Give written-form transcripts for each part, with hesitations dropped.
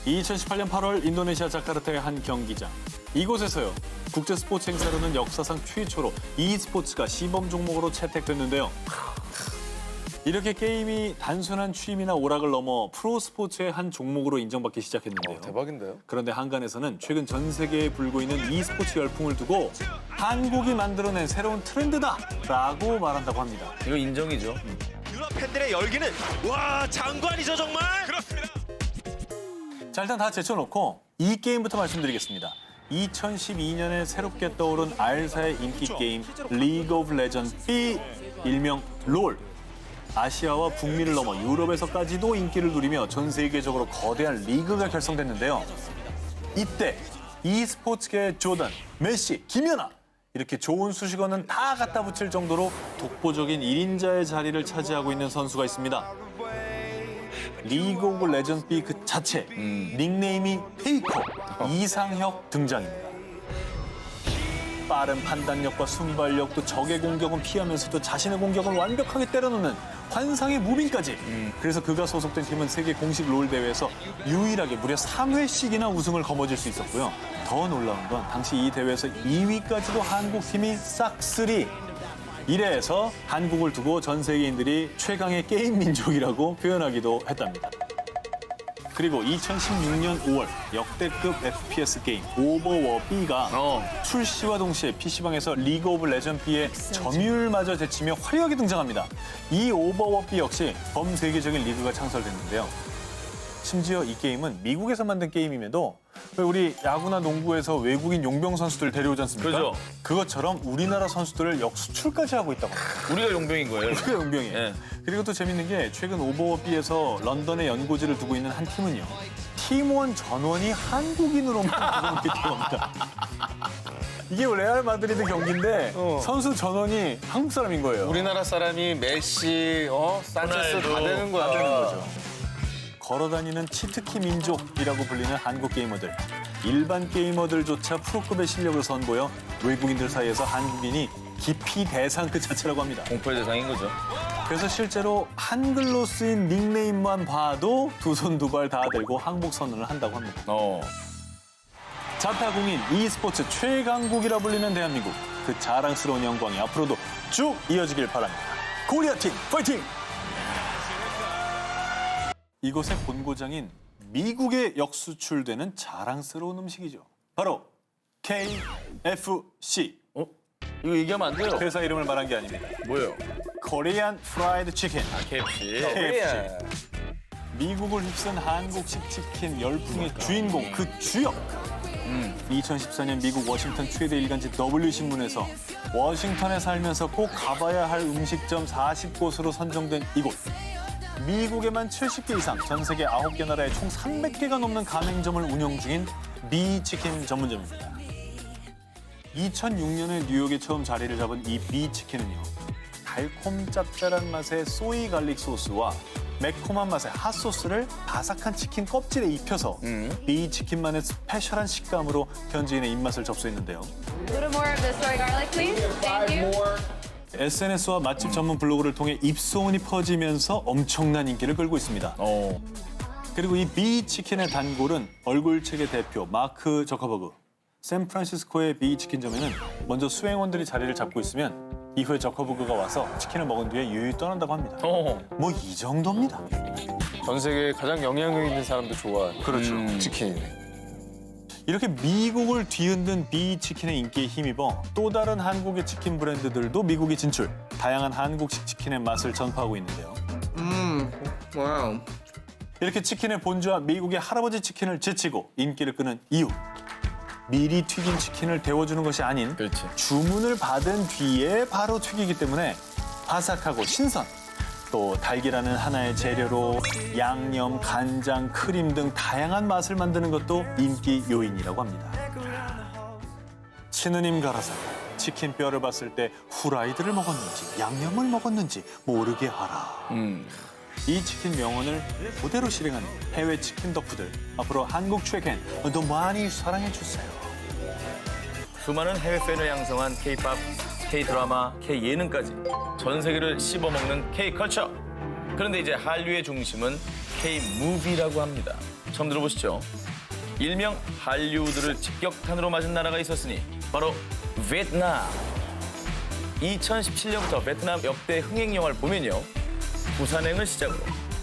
2018년 8월 인도네시아 자카르타의 한 경기장. 이곳에서요. 국제 스포츠 행사로는 역사상 최초로 e스포츠가 시범 종목으로 채택됐는데요. 이렇게 게임이 단순한 취미나 오락을 넘어 프로 스포츠의 한 종목으로 인정받기 시작했는데요. 대박인데요? 그런데 한간에서는 최근 전 세계에 불고 있는 e스포츠 열풍을 두고 한국이 만들어낸 새로운 트렌드다라고 말한다고 합니다. 이거 인정이죠. 유럽 팬들의 열기는 와 장관이죠 정말. 그렇습니다. 자, 일단 다 제쳐놓고 이 게임부터 말씀드리겠습니다. 2012년에 새롭게 떠오른 알사의 인기 게임 리그 오브 레전드 B, 일명 롤. 아시아와 북미를 넘어 유럽에서까지도 인기를 누리며 전 세계적으로 거대한 리그가 결성됐는데요. 이때 e스포츠계의 조던, 메시, 김연아 이렇게 좋은 수식어는 다 갖다 붙일 정도로 독보적인 1인자의 자리를 차지하고 있는 선수가 있습니다. 리그 오브 레전드 B 그 자체, 닉네임이 페이커, 이상혁 등장입니다. 빠른 판단력과 순발력도 적의 공격은 피하면서도 자신의 공격은 완벽하게 때려넣는 환상의 무빙까지. 그래서 그가 소속된 팀은 세계 공식 롤 대회에서 유일하게 무려 3회씩이나 우승을 거머쥘 수 있었고요. 더 놀라운 건 당시 이 대회에서 2위까지도 한국팀이 싹쓸이. 이래서 한국을 두고 전 세계인들이 최강의 게임 민족이라고 표현하기도 했답니다. 그리고 2016년 5월 역대급 FPS 게임 오버워 B가 출시와 동시에 PC방에서 리그 오브 레전드 B의 점유율마저 제치며 화려하게 등장합니다. 이 오버워 B 역시 범세계적인 리그가 창설됐는데요. 심지어 이 게임은 미국에서 만든 게임임에도 우리 야구나 농구에서 외국인 용병 선수들 데려오지 않습니까? 그죠. 그것처럼 우리나라 선수들을 역수출까지 하고 있다고 합니다. 우리가 용병인 거예요. 우리가 용병이에요. 네. 그리고 또 재밌는 게 최근 오버워비에서 런던에 연고지를 두고 있는 한 팀은요. 팀원 전원이 한국인으로만 구성되어 있다고 합니다. 이게 레알 마드리드 경기인데 선수 전원이 한국 사람인 거예요. 우리나라 사람이 메시, 산체스 다 되는 거야. 다 되는 거죠. 걸어다니는 치트키 민족이라고 불리는 한국 게이머들. 일반 게이머들조차 프로급의 실력을 선보여 외국인들 사이에서 한국인이 기피 대상 그 자체라고 합니다. 공포의 대상인 거죠. 그래서 실제로 한글로 쓰인 닉네임만 봐도 두 손 두 발 다 들고 항복 선언을 한다고 합니다. 자타공인 e스포츠 최강국이라 불리는 대한민국. 그 자랑스러운 영광이 앞으로도 쭉 이어지길 바랍니다. 코리아팀 파이팅! 이곳의 본고장인 미국에 역수출되는 자랑스러운 음식이죠. 바로 KFC. 이거 얘기하면 안 돼요. 회사 이름을 말한 게 아닙니다. 뭐예요? 코리안 프라이드 치킨. KFC. KFC. 미국을 휩쓴 한국식 치킨 열풍의 주인공, 그 주역. 2014년 미국 워싱턴 최대 일간지 W신문에서 워싱턴에 살면서 꼭 가봐야 할 음식점 40곳으로 선정된 이곳. 미국에만 70개 이상, 전 세계 9개 나라에 총 300개가 넘는 가맹점을 운영 중인 비치킨 전문점입니다. 2006년에 뉴욕에 처음 자리를 잡은 이 비치킨은요. 달콤 짭짤한 맛의 소이 갈릭 소스와 매콤한 맛의 핫소스를 바삭한 치킨 껍질에 입혀서 비치킨만의 스페셜한 식감으로 현지인의 입맛을 접수했는데요. A little more of the soy garlic, please. Thank you. SNS와 맛집 전문 블로그를 통해 입소문이 퍼지면서 엄청난 인기를 끌고 있습니다. 그리고 이 비치킨의 단골은 얼굴책의 대표 마크 저커버그. 샌프란시스코의 비치킨점에는 먼저 수행원들이 자리를 잡고 있으면 이후에 저커버그가 와서 치킨을 먹은 뒤에 유유히 떠난다고 합니다. 뭐 이 정도입니다. 전 세계에 가장 영향력 있는 사람도 좋아하는 그렇죠. 치킨이네. 이렇게 미국을 뒤흔든 비치킨의 인기에 힘입어 또 다른 한국의 치킨 브랜드들도 미국에 진출, 다양한 한국식 치킨의 맛을 전파하고 있는데요. 와우. 이렇게 치킨의 본주와 미국의 할아버지 치킨을 제치고 인기를 끄는 이유. 미리 튀긴 치킨을 데워주는 것이 아닌 그렇지. 주문을 받은 뒤에 바로 튀기기 때문에 바삭하고 신선. 또 달걀이라는 하나의 재료로 양념, 간장, 크림 등 다양한 맛을 만드는 것도 인기 요인이라고 합니다. 친누님 가라사, 치킨 뼈를 봤을 때 후라이드를 먹었는지 양념을 먹었는지 모르게 하라. 이 치킨 명언을 그대로 실행하는 해외 치킨 덕후들. 앞으로 한국 최근 더 많이 사랑해주세요. 수많은 해외 팬을 양성한 K-팝, K-드라마, K-예능까지 전 세계를 씹어먹는 K-컬처. 그런데 이제 한류의 중심은 K-무비라고 합니다. 처음 들어보시죠? 일명 할리우드를 직격탄으로 맞은 나라가 있었으니 바로 베트남. 2017년부터 베트남 역대 흥행 영화를 보면요. 부산행을 시작으로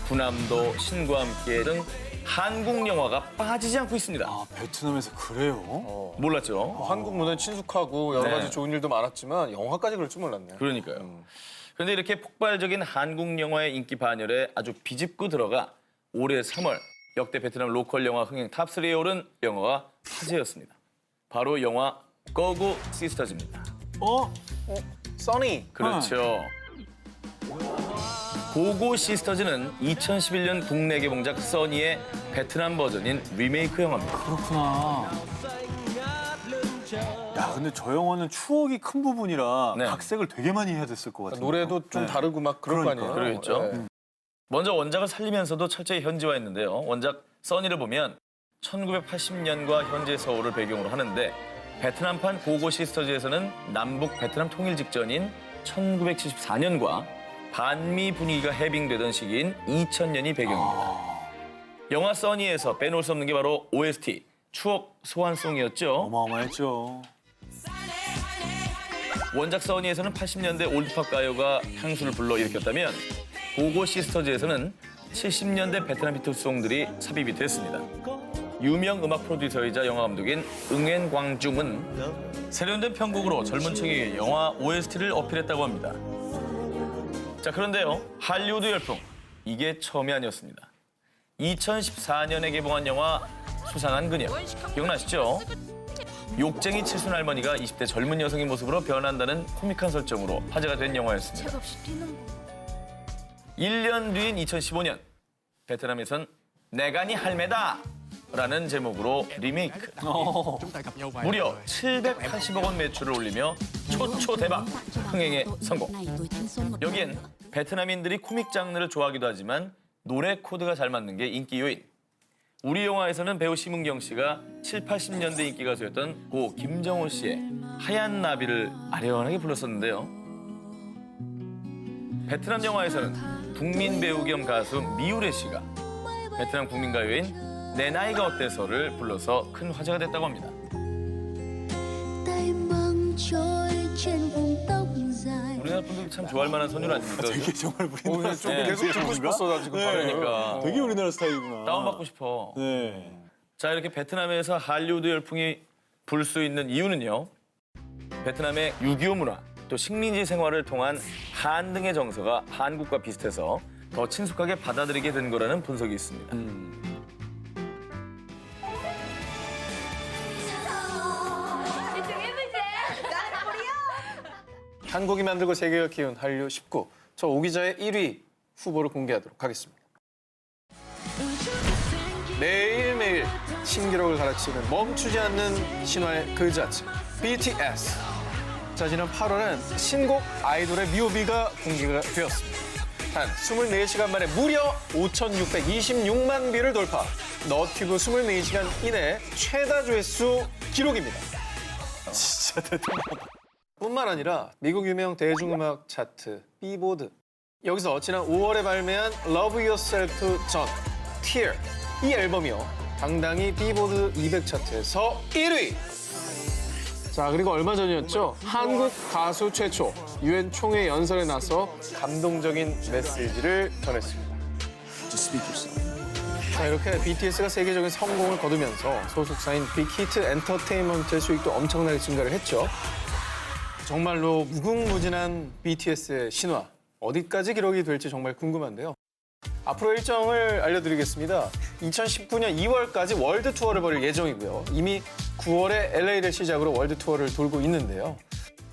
부남도, 신과 함께 등 한국 영화가 빠지지 않고 있습니다. 아, 베트남에서 그래요? 몰랐죠? 한국 문화에 친숙하고 여러 네. 가지 좋은 일도 많았지만 영화까지 그럴 줄 몰랐네. 그러니까요. 그런데 이렇게 폭발적인 한국 영화의 인기 반열에 아주 비집고 들어가 올해 3월 역대 베트남 로컬 영화 흥행 탑3에 오른 영화가 화제였습니다. 바로 영화 고고 시스터즈입니다. 써니. 그렇죠. 고고 시스터즈는 2011년 국내 개봉작 써니의 베트남 버전인 리메이크 영화입니다. 그렇구나. 야, 근데 저 영화는 추억이 큰 부분이라 네. 각색을 되게 많이 해야 됐을 것 같아요. 노래도 좀 다르고 막 그럴 거 아니에요. 그러겠죠. 네. 먼저 원작을 살리면서도 철저히 현지화했는데요. 원작 써니를 보면 1980년과 현재 서울을 배경으로 하는데 베트남판 고고 시스터즈에서는 남북 베트남 통일 직전인 1974년과 반미 분위기가 해빙되던 시기인 2000년이 배경입니다. 영화 써니에서 빼놓을 수 없는 게 바로 OST, 추억 소환송이었죠. 어마어마했죠. 원작 써니에서는 80년대 올드팝 가요가 향수를 불러일으켰다면 고고 시스터즈에서는 70년대 베트남 히트송들이 삽입이 됐습니다. 유명 음악 프로듀서이자 영화 감독인 응엔 광중은 세련된 편곡으로 젊은 층에게 영화 OST를 어필했다고 합니다. 자, 그런데요. 할리우드 열풍, 이게 처음이 아니었습니다. 2014년에 개봉한 영화 수상한 그녀, 기억나시죠? 욕쟁이 칠순 할머니가 20대 젊은 여성의 모습으로 변한다는 코믹한 설정으로 화제가 된 영화였습니다. 1년 뒤인 2015년, 베트남에선 내가 니 할매다! 라는 제목으로 리메이크. 무려 780억 원 매출을 올리며 초초 대박, 흥행에 성공. 여기엔 베트남인들이 코믹 장르를 좋아하기도 하지만 노래 코드가 잘 맞는 게 인기 요인. 우리 영화에서는 배우 심은경 씨가 7, 80년대 인기 가수였던 고 김정호 씨의 하얀 나비를 아련하게 불렀었는데요. 베트남 영화에서는 국민 배우 겸 가수 미우레 씨가 베트남 국민가요인 내 나이가 어때서를 불러서 큰 화제가 됐다고 합니다. 우리나라 분들도 참 좋아할 만한 선율 아닙니까? 되게 정말 우리나라 좀 스타일. 계속 듣고 싶었어 나 지금. 그러니까. 되게 우리나라 스타일이구나. 다운받고 싶어. 네. 자, 이렇게 베트남에서 할리우드 열풍이 불 수 있는 이유는요. 베트남의 6.25 문화, 또 식민지 생활을 통한 한 등의 정서가 한국과 비슷해서 더 친숙하게 받아들이게 된 거라는 분석이 있습니다. 한국이 만들고 세계가 키운 한류 19. 저 오 기자의 1위 후보를 공개하도록 하겠습니다. 매일매일 신기록을 갈아치우는 멈추지 않는 신화의 그 자체, BTS. 자, 지난 8월엔 신곡 아이돌의 뮤비가 공개가 되었습니다. 단 24시간 만에 무려 5,626만 뷰를 돌파. 너튜브 24시간 이내 최다 조회수 기록입니다. 진짜 대단하다. 뿐만 아니라 미국 유명 대중음악 차트 비보드, 여기서 지난 5월에 발매한 Love Yourself 전 Tear, 이 앨범이요 당당히 비보드 200 차트에서 1위. 자, 그리고 얼마 전이었죠. 한국 가수 최초 UN 총회 연설에 나서 감동적인 메시지를 전했습니다. 자, 이렇게 BTS가 세계적인 성공을 거두면서 소속사인 빅히트 엔터테인먼트의 수익도 엄청나게 증가를 했죠. 정말로 무궁무진한 BTS의 신화, 어디까지 기록이 될지 정말 궁금한데요. 앞으로 일정을 알려드리겠습니다. 2019년 2월까지 월드 투어를 벌일 예정이고요. 이미 9월에 LA를 시작으로 월드 투어를 돌고 있는데요.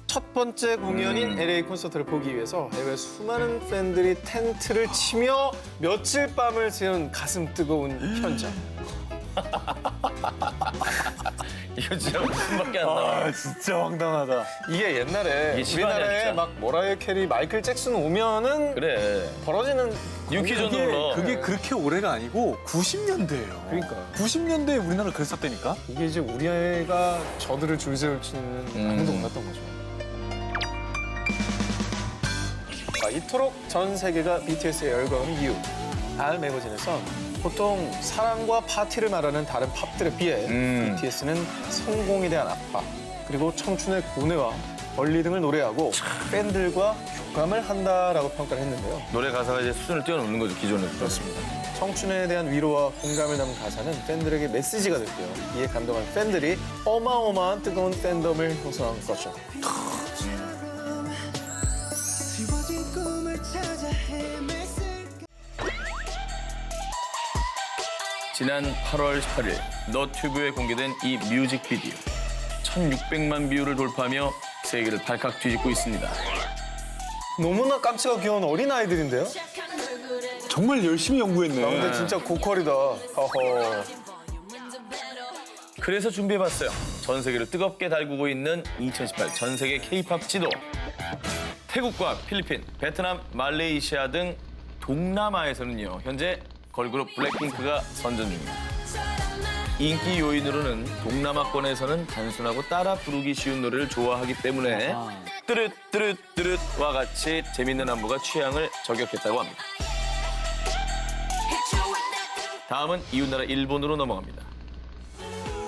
첫 번째 공연인 LA 콘서트를 보기 위해서 해외 수많은 팬들이 텐트를 치며 며칠 밤을 새운 가슴 뜨거운 현장. 이거 진짜 웃음밖에 안 나와. 아, 진짜 황당하다. 이게 옛날에 이게 실화냐, 우리나라에 진짜. 막 모라이어 캐리, 마이클 잭슨 오면은 그래. 벌어지는 유키존 그게, 눌러. 그게 그렇게 오래가 아니고 90년대예요. 그러니까. 90년대에 우리나라 그랬었다니까? 이게 이제 우리 애가 저들을 줄 세울 치는 아무도 없었던 거죠. 자, 이토록 전 세계가 BTS에 열광하는 이유. 알 매거진에선 보통 사랑과 파티를 말하는 다른 팝들에 비해 BTS는 성공에 대한 압박, 그리고 청춘의 고뇌와 권리 등을 노래하고 팬들과 교감을 한다라고 평가를 했는데요. 노래 가사가 이제 수준을 뛰어넘는 거죠, 기존에. 그렇습니다. 청춘에 대한 위로와 공감을 담은 가사는 팬들에게 메시지가 됐고요. 이에 감동한 팬들이 어마어마한 뜨거운 팬덤을 형성한 거죠. 지난 8월 18일 너튜브에 공개된 이 뮤직비디오. 1,600만 뷰를 돌파하며 세계를 발칵 뒤집고 있습니다. 너무나 깜찍하고 귀여운 어린아이들인데요? 정말 열심히 연구했네. 근데 진짜 고퀄이다. 허허. 그래서 준비해봤어요. 전 세계를 뜨겁게 달구고 있는 2018 전 세계 K-팝 지도. 태국과 필리핀, 베트남, 말레이시아 등 동남아에서는요. 현재 걸그룹 블랙핑크가 선전 중입니다. 인기 요인으로는 동남아권에서는 단순하고 따라 부르기 쉬운 노래를 좋아하기 때문에 뚜릇뚜릇뚜릇와 같이 재밌는 안무가 취향을 저격했다고 합니다. 다음은 이웃나라 일본으로 넘어갑니다.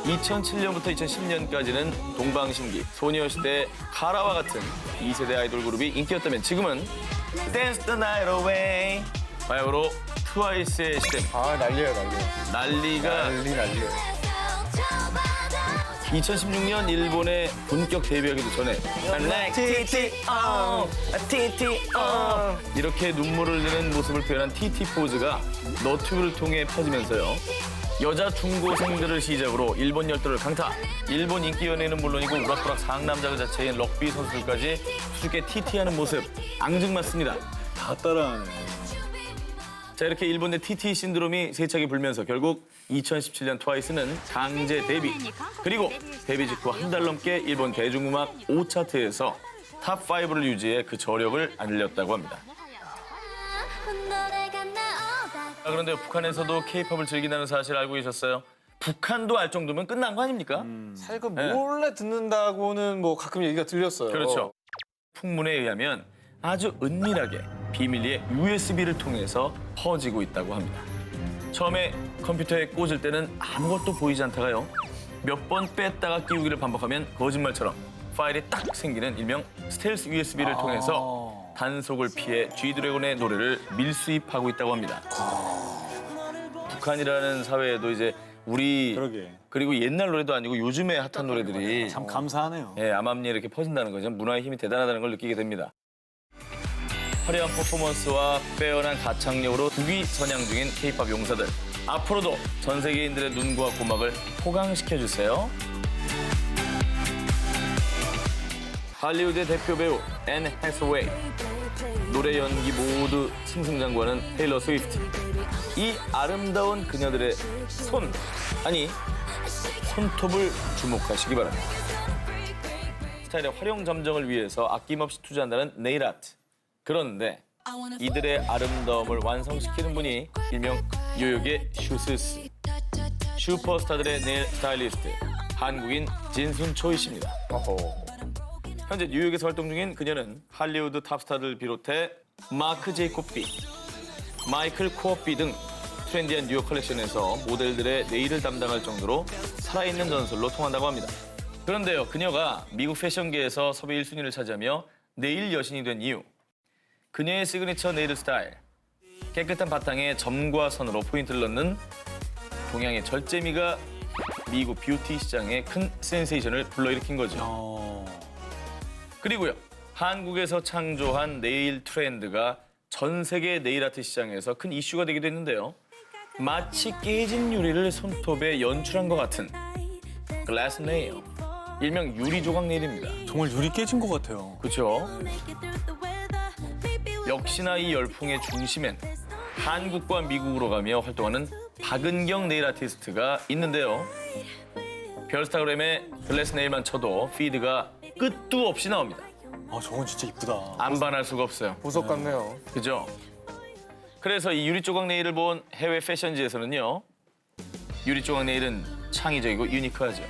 2007년부터 2010년까지는 동방신기, 소녀시대, 카라와 같은 2세대 아이돌 그룹이 인기였다면 지금은 Dance the Night Away 바야흐로 트와이스의 시대입니다. 아, 난리예요, 난리. 난리예요. (2016년) 일본에 본격 데뷔하기도 전에 이렇게 눈물을 흘리는 모습을 표현한 TT 포즈가 너튜브를 통해 퍼지면서요. 여자 중고생들을 시작으로 일본 열도를 강타. 일본 인기 연예인은 물론이고 우락부락 상남자 그 자체인 럭비 선수들까지 수줍게 TT하는 모습 앙증맞습니다. 다 따라하네. 자, 이렇게 일본 내 TT 신드롬이 세차게 불면서 결국 2017년 트와이스는 강제 데뷔. 그리고 데뷔 직후 한 달 넘게 일본 대중음악 5차트에서 탑5를 유지해 그 저력을 알렸다고 합니다. 그런데 북한에서도 K-팝을 즐긴다는 사실 알고 계셨어요? 북한도 알 정도면 끝난 거 아닙니까? 사실 그 몰래 듣는다고는 뭐 가끔 얘기가 들렸어요. 그렇죠. 풍문에 의하면 아주 은밀하게 비밀리에 USB를 통해서 퍼지고 있다고 합니다. 처음에 컴퓨터에 꽂을 때는 아무것도 보이지 않다가요. 몇 번 뺐다가 끼우기를 반복하면 거짓말처럼 파일이 딱 생기는 일명 스텔스 USB를 통해서 단속을 피해 G드래곤의 노래를 밀수입하고 있다고 합니다. 북한이라는 사회에도 이제 우리 그러게. 그리고 옛날 노래도 아니고 요즘에 핫한 노래들이 참 감사하네요. 예, 암암리에 이렇게 퍼진다는 거죠. 문화의 힘이 대단하다는 걸 느끼게 됩니다. 화려한 퍼포먼스와 빼어난 가창력으로 국위 선양 중인 K-팝 용사들. 앞으로도 전 세계인들의 눈과 고막을 호강시켜주세요. 할리우드의 대표 배우 앤 해서웨이. 노래 연기 모두 승승장구하는 테일러 스위프트. 이 아름다운 그녀들의 손톱을 주목하시기 바랍니다. 스타일의 활용 점정을 위해서 아낌없이 투자한다는 네일 아트. 그런데 이들의 아름다움을 완성시키는 분이 일명 뉴욕의 슈스스. 슈퍼스타들의 네일 스타일리스트, 한국인 진순초이 씨입니다. 현재 뉴욕에서 활동 중인 그녀는 할리우드 탑스타들 비롯해 마크 제이콥비, 마이클 코어비 등 트렌디한 뉴욕 컬렉션에서 모델들의 네일을 담당할 정도로 살아있는 전설로 통한다고 합니다. 그런데요, 그녀가 미국 패션계에서 섭외 1순위를 차지하며 네일 여신이 된 이유. 그녀의 시그니처 네일 스타일. 깨끗한 바탕에 점과 선으로 포인트를 넣는 동양의 절제미가 미국 뷰티 시장에 큰 센세이션을 불러일으킨 거죠. 그리고요, 한국에서 창조한 네일 트렌드가 전 세계 네일 아트 시장에서 큰 이슈가 되기도 했는데요. 마치 깨진 유리를 손톱에 연출한 것 같은 글래스 네일, 일명 유리 조각 네일입니다. 정말 유리 깨진 것 같아요. 그렇죠? 역시나 이 열풍의 중심엔 한국과 미국으로 가며 활동하는 박은경 네일 아티스트가 있는데요. 별스타그램에 글래스 네일만 쳐도 피드가 끝도 없이 나옵니다. 아, 저건 진짜 이쁘다. 안 반할 수가 없어요. 보석 같네요. 그죠? 그래서 이 유리 조각 네일을 본 해외 패션지에서는요. 유리 조각 네일은 창의적이고 유니크하죠.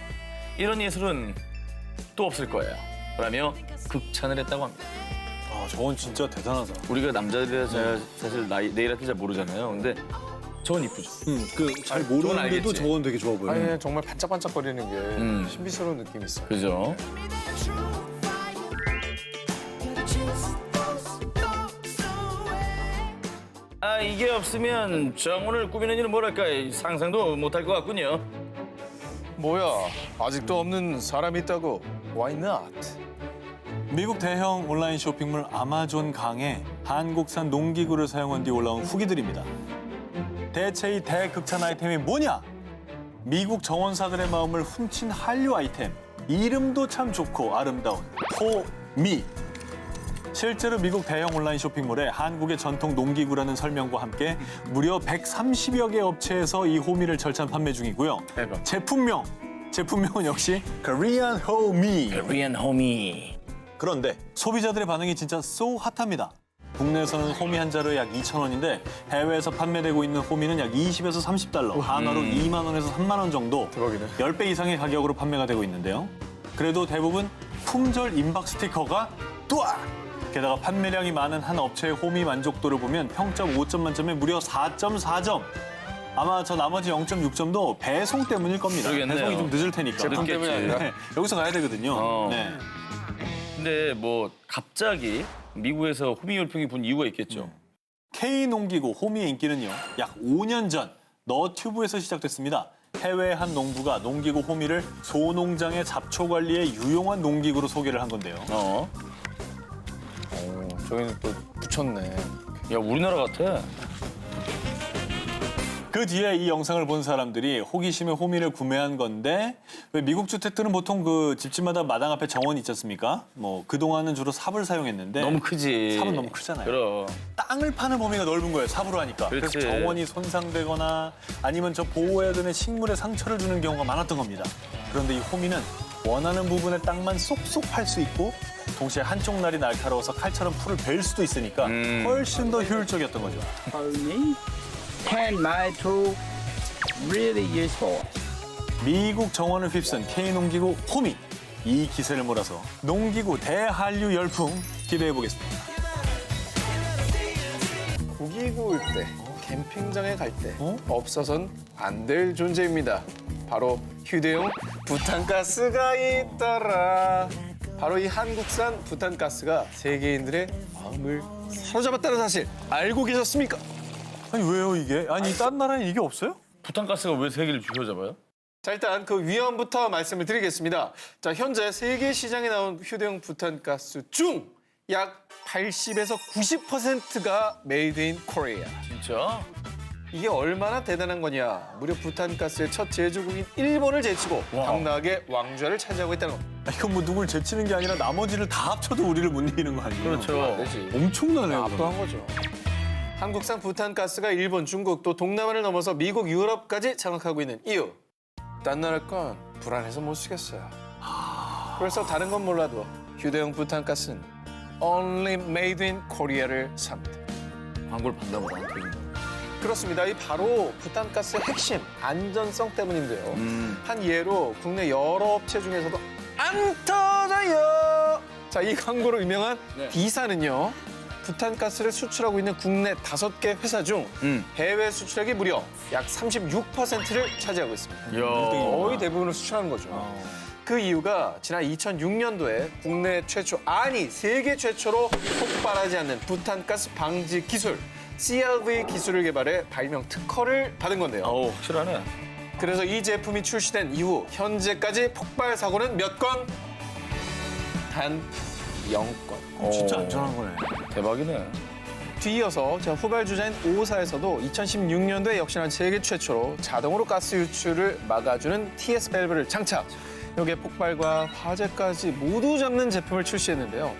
이런 예술은 또 없을 거예요. 라며 극찬을 했다고 합니다. 아, 저건 진짜 대단하다. 우리가 남자들이라 사실 네일 아트 잘 모르잖아요. 근데 저건 이쁘죠. 잘 저건 모르는데도 알겠지. 저건 되게 좋아 보여요. 아니 정말 반짝반짝거리는 게 신비스러운 느낌이 있어요. 그죠? 아, 이게 없으면 정원을 꾸미는 일은 뭐랄까 상상도 못할 것 같군요. 뭐야? 아직도 없는 사람이 있다고? Why not? 미국 대형 온라인 쇼핑몰 아마존 강에 한국산 농기구를 사용한 뒤 올라온 후기들입니다. 대체 이 대극찬 아이템이 뭐냐? 미국 정원사들의 마음을 훔친 한류 아이템. 이름도 참 좋고 아름다운 호미. 실제로 미국 대형 온라인 쇼핑몰에 한국의 전통 농기구라는 설명과 함께 무려 130여 개 업체에서 이 호미를 절찬 판매 중이고요. 대박. 제품명은 역시 Korean 호미. Korean homie. 그런데 소비자들의 반응이 진짜 so 핫합니다. 국내에서는 호미 한 자루에 약 2,000원인데 해외에서 판매되고 있는 호미는 약 20에서 30달러, 한화로 2만 원에서 3만 원 정도 대박이네. 10배 이상의 가격으로 판매가 되고 있는데요. 그래도 대부분 품절 임박 스티커가 뚜아! 게다가 판매량이 많은 한 업체의 호미 만족도를 보면 평점 5점 만점에 무려 4.4점. 아마 저 나머지 0.6점도 배송 때문일 겁니다. 그러겠네요. 배송이 좀 늦을 테니까. 제품 때문이 아니라? 네, 여기서 가야 되거든요. 네. 근데 뭐 갑자기 미국에서 호미 열풍이 분 이유가 있겠죠. K농기구 호미의 인기는요, 약 5년 전 너튜브에서 시작됐습니다. 해외 한 농부가 농기구 호미를 소농장의 잡초 관리에 유용한 농기구로 소개를 한 건데요. 저기는 또 붙였네. 야, 우리나라 같아. 그 뒤에 이 영상을 본 사람들이 호기심에 호미를 구매한 건데, 왜 미국 주택들은 보통 그 집집마다 마당 앞에 정원이 있지 않습니까? 뭐 그동안은 주로 삽을 사용했는데 너무 크지. 삽은 너무 크잖아요. 그럼. 땅을 파는 범위가 넓은 거예요, 삽으로 하니까. 그렇지. 그래서 정원이 손상되거나 아니면 저 보호해야 되는 식물에 상처를 주는 경우가 많았던 겁니다. 그런데 이 호미는 원하는 부분의 땅만 쏙쏙 팔 수 있고 동시에 한쪽 날이 날카로워서 칼처럼 풀을 벨 수도 있으니까 훨씬 더 효율적이었던 거죠. Pony, handmade tool, really useful. 미국 정원을 휩쓴 K농기구 호미. 이 기세를 몰아서 농기구 대한류 열풍 기대해 보겠습니다. 고기 구울 때, 캠핑장에 갈 때 없어선 안 될 존재입니다. 바로 휴대용 부탄가스가 있더라. 바로 이 한국산 부탄가스가 세계인들의 마음을 사로잡았다는 사실 알고 계셨습니까? 아니 왜요 이게? 아니 딴 나라엔 이게 없어요? 부탄가스가 왜 세계를 주저잡아요? 자, 일단 그 위험부터 말씀을 드리겠습니다. 자, 현재 세계 시장에 나온 휴대용 부탄가스 중 약 80에서 90%가 메이드 인 코리아. 진짜? 이게 얼마나 대단한 거냐. 무려 부탄가스의 첫 제조국인 일본을 제치고 당당하게 왕좌를 차지하고 있다는 겁니다. 아, 이건 뭐 누굴 제치는 게 아니라 나머지를 다 합쳐도 우리를 못 이기는 거 아니에요? 그렇죠. 엄청나네요. 압도한 거죠. 한국산 부탄가스가 일본, 중국, 또 동남아를 넘어서 미국, 유럽까지 장악하고 있는 이유. 딴 나라 건 불안해서 못 쓰겠어요. 그래서 다른 건 몰라도 휴대용 부탄가스는 only made in Korea를 삽니다. 광고를 받나 보다. 그렇습니다. 이 바로 부탄가스의 핵심, 안전성 때문인데요. 한 예로 국내 여러 업체 중에서도 안 터져요. 자, 이 광고로 유명한 D사는요. 부탄가스를 수출하고 있는 국내 5개 회사 중 해외 수출액이 무려 약 36%를 차지하고 있습니다. 거의 대부분을 수출하는 거죠. 그 이유가 지난 2006년도에 국내 최초, 아니 세계 최초로 폭발하지 않는 부탄가스 방지 기술, CRV 기술을 개발해 발명 특허를 받은 건데요. 어우, 확실하네. 그래서 이 제품이 출시된 이후 현재까지 폭발 사고는 몇 건? 단 0건. 진짜 안전한 거네. 대박이네. 뒤이어서 후발주자인 5사에서도 2016년도에 역시나 세계 최초로 자동으로 가스 유출을 막아주는 TS 밸브를 장착. 여기에 폭발과 화재까지 모두 잡는 제품을 출시했는데요.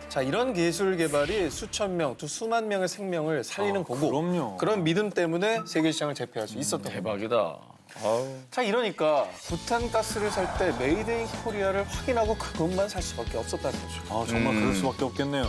자, 이런 기술 개발이 수천 명, 또 수만 명의 생명을 살리는 거고 그럼요. 그런 믿음 때문에 세계 시장을 제패할 수 있었던 겁니다. 대박이다. 아우. 자, 이러니까 부탄가스를 살 때 메이드 인 코리아를 확인하고 그것만 살 수밖에 없었다는 거죠. 아 정말 그럴 수밖에 없겠네요.